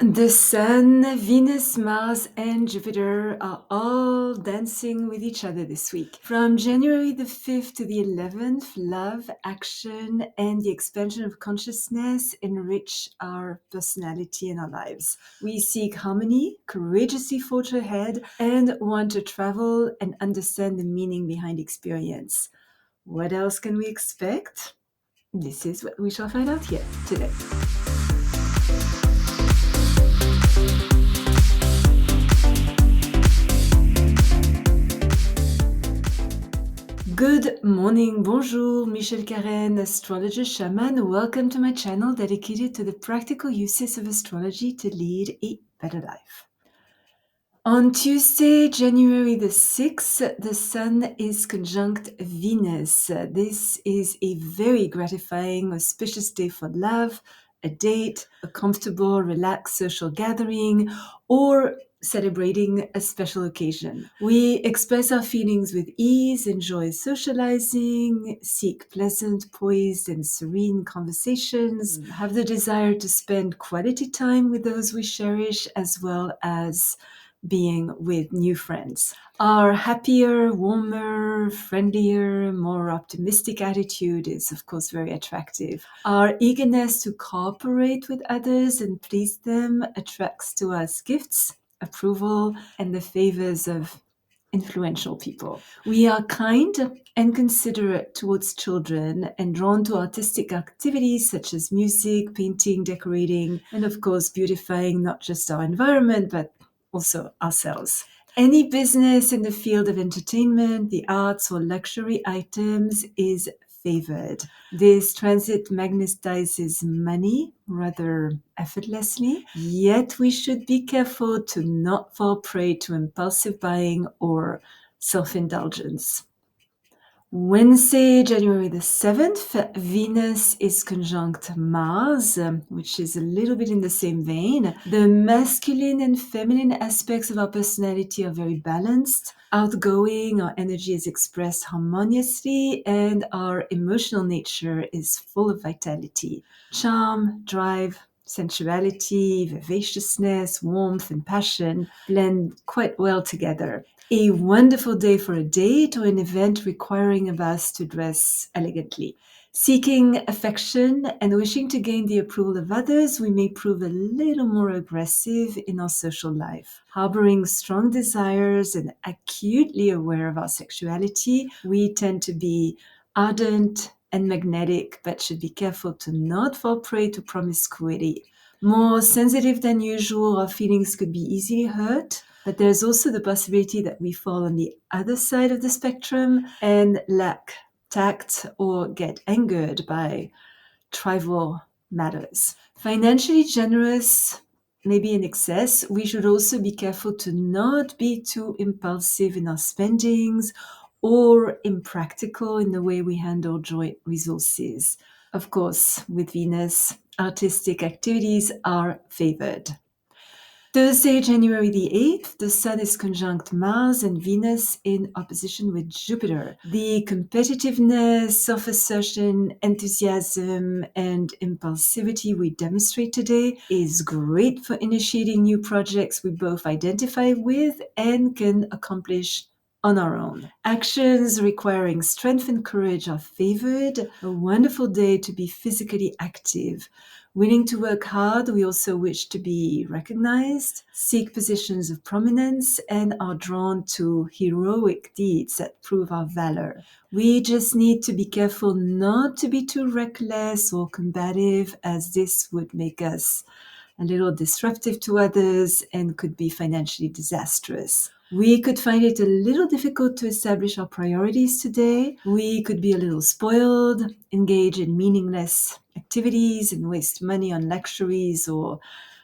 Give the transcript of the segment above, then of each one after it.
The Sun, Venus, Mars, and Jupiter are all dancing with each other this week. From January the 5th to the 11th, love, action, and the expansion of consciousness enrich our personality and our lives. We seek harmony, courageously forge ahead, and want to travel and understand the meaning behind experience. What else can we expect? This is what we shall find out here today. Good morning, bonjour, Michelle Karen, astrologer shaman. Welcome to my channel dedicated to the practical uses of astrology to lead a better life. On Tuesday, January the 6th, the Sun is conjunct Venus. This is a very gratifying, auspicious day for love, a date, a comfortable, relaxed social gathering, or celebrating a special occasion. We express our feelings with ease, enjoy socializing, seek pleasant, poised, and serene conversations, have the desire to spend quality time with those we cherish, as well as being with new friends. Our happier, warmer, friendlier, more optimistic attitude is, of course, very attractive. Our eagerness to cooperate with others and please them attracts to us gifts, approval, and the favors of influential people. We are kind and considerate towards children and drawn to artistic activities such as music, painting, decorating, and of course, beautifying not just our environment, but also ourselves. Any business in the field of entertainment, the arts, or luxury items is favored. This transit magnetizes money rather effortlessly, yet we should be careful to not fall prey to impulsive buying or self-indulgence. Wednesday, January the 7th, Venus is conjunct Mars, which is a little bit in the same vein. The masculine and feminine aspects of our personality are very balanced, outgoing, our energy is expressed harmoniously, and our emotional nature is full of vitality. Charm, drive, sensuality, vivaciousness, warmth, and passion blend quite well together. A wonderful day for a date or an event requiring of us to dress elegantly. Seeking affection and wishing to gain the approval of others, we may prove a little more aggressive in our social life. Harboring strong desires and acutely aware of our sexuality, we tend to be ardent and magnetic, but should be careful to not fall prey to promiscuity. More sensitive than usual, our feelings could be easily hurt, but there's also the possibility that we fall on the other side of the spectrum and lack tact or get angered by trivial matters. Financially generous, maybe in excess, we should also be careful to not be too impulsive in our spendings or impractical in the way we handle joint resources. Of course, with Venus, artistic activities are favored. Thursday, January the 8th, the Sun is conjunct Mars and Venus in opposition with Jupiter. The competitiveness, self-assertion, enthusiasm, and impulsivity we demonstrate today is great for initiating new projects we both identify with and can accomplish on our own. Actions requiring strength and courage are favored. A wonderful day to be physically active. Willing to work hard, we also wish to be recognized, seek positions of prominence, and are drawn to heroic deeds that prove our valor. We just need to be careful not to be too reckless or combative, as this would make us a little disruptive to others and could be financially disastrous. We could find it a little difficult to establish our priorities today. We could be a little spoiled, engage in meaningless activities, and waste money on luxuries or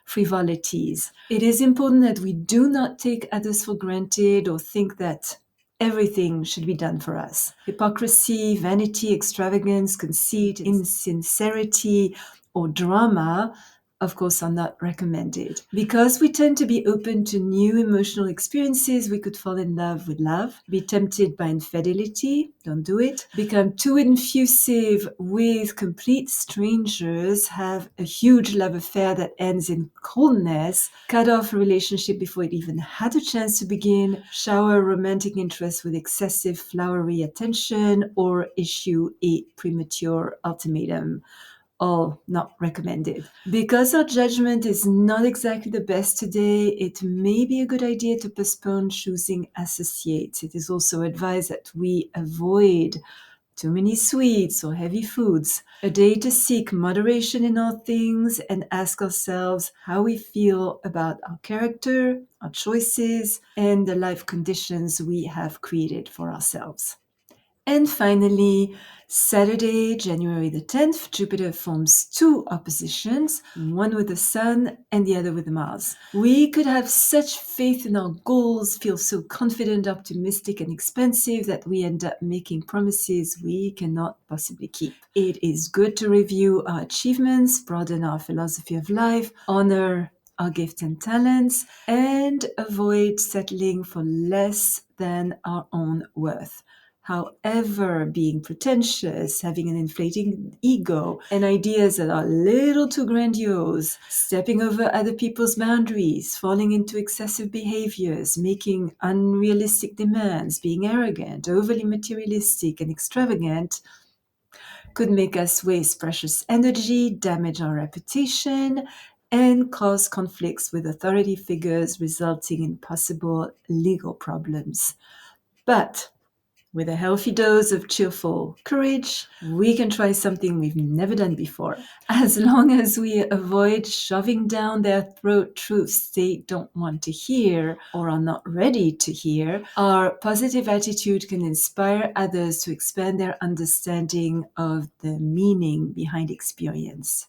frivolities. It is important that we do not take others for granted or think that everything should be done for us. Hypocrisy, vanity, extravagance, conceit, insincerity, or drama of course, are not recommended. Because we tend to be open to new emotional experiences, we could fall in love with love, be tempted by infidelity, don't do it, become too effusive with complete strangers, have a huge love affair that ends in coldness, cut off a relationship before it even had a chance to begin, shower romantic interest with excessive flowery attention, or issue a premature ultimatum. All not recommended. Because our judgment is not exactly the best today, it may be a good idea to postpone choosing associates. It is also advised that we avoid too many sweets or heavy foods. A day to seek moderation in all things and ask ourselves how we feel about our character, our choices, and the life conditions we have created for ourselves. And finally, Saturday, January the 10th, Jupiter forms two oppositions, one with the Sun and the other with Mars. We could have such faith in our goals, feel so confident, optimistic, and expansive that we end up making promises we cannot possibly keep. It is good to review our achievements, broaden our philosophy of life, honor our gifts and talents, and avoid settling for less than our own worth. However, being pretentious, having an inflating ego, and ideas that are a little too grandiose, stepping over other people's boundaries, falling into excessive behaviors, making unrealistic demands, being arrogant, overly materialistic, and extravagant could make us waste precious energy, damage our reputation, and cause conflicts with authority figures, resulting in possible legal problems. But with a healthy dose of cheerful courage, we can try something we've never done before. As long as we avoid shoving down their throat truths they don't want to hear or are not ready to hear, our positive attitude can inspire others to expand their understanding of the meaning behind experience.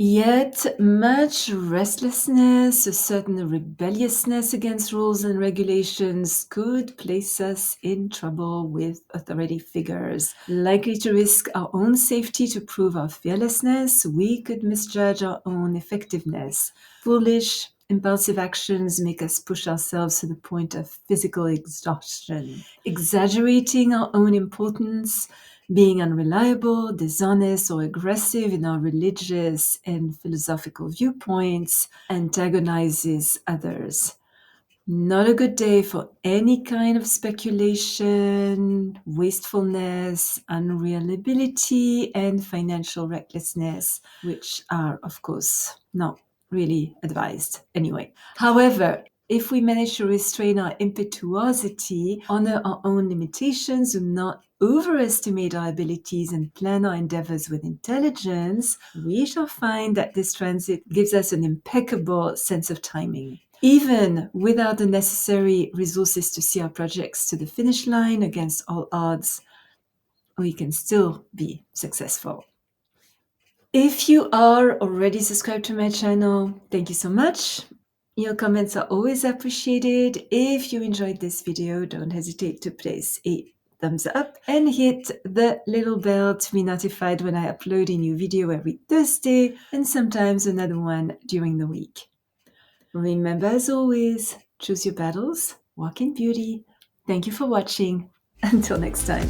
Yet, much restlessness, a certain rebelliousness against rules and regulations could place us in trouble with authority figures. Likely to risk our own safety to prove our fearlessness, we could misjudge our own effectiveness. Foolish, impulsive actions make us push ourselves to the point of physical exhaustion. Exaggerating our own importance, being unreliable, dishonest, or aggressive in our religious and philosophical viewpoints antagonizes others. Not a good day for any kind of speculation, wastefulness, unreliability, and financial recklessness, which are, of course, not really advised anyway. However, if we manage to restrain our impetuosity, honor our own limitations, do not overestimate our abilities, and plan our endeavors with intelligence, we shall find that this transit gives us an impeccable sense of timing. Even without the necessary resources to see our projects to the finish line against all odds, we can still be successful. If you are already subscribed to my channel, thank you so much. Your comments are always appreciated. If you enjoyed this video, don't hesitate to place a thumbs up and hit the little bell to be notified when I upload a new video every Thursday and sometimes another one during the week. Remember, as always, choose your battles, walk in beauty. Thank you for watching. Until next time.